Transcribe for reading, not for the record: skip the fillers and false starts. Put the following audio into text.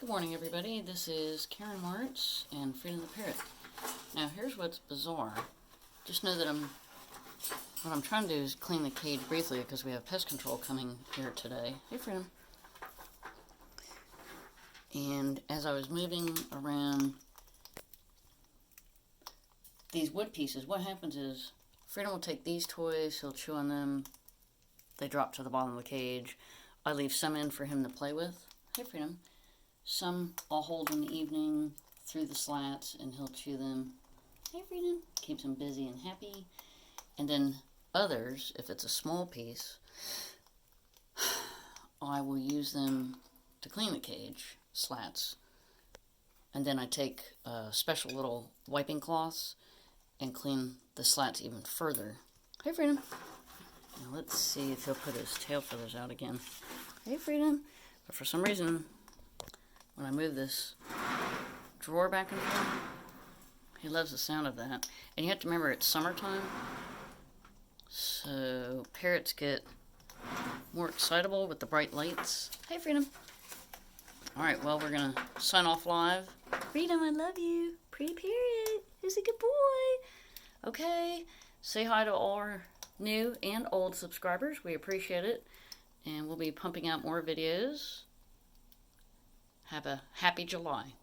Good morning, everybody. This is Karen Martz and Freedom the Parrot. Now, here's what's bizarre. Just know that what I'm trying to do is clean the cage briefly because we have pest control coming here today. Hey, Freedom. And as I was moving around these wood pieces, what happens is Freedom will take these toys, he'll chew on them, they drop to the bottom of the cage. I leave some in for him to play with. Hey, Freedom. Some I'll hold in the evening through the slats and he'll chew them. Hey, Freedom. Keeps him busy and happy. And then others, if it's a small piece, I will use them to clean the cage, slats. And then I take special little wiping cloths and clean the slats even further. Hey, Freedom. Now let's see if he'll put his tail feathers out again. Hey, Freedom. But for some reason, when I move this drawer back and forth, he loves the sound of that. And you have to remember it's summertime, so parrots get more excitable with the bright lights. Hey, Freedom. Alright, well, we're going to sign off live. Freedom, I love you. Pretty parrot. Who's a good boy? Okay, say hi to all our new and old subscribers. We appreciate it. And we'll be pumping out more videos. Have a happy July.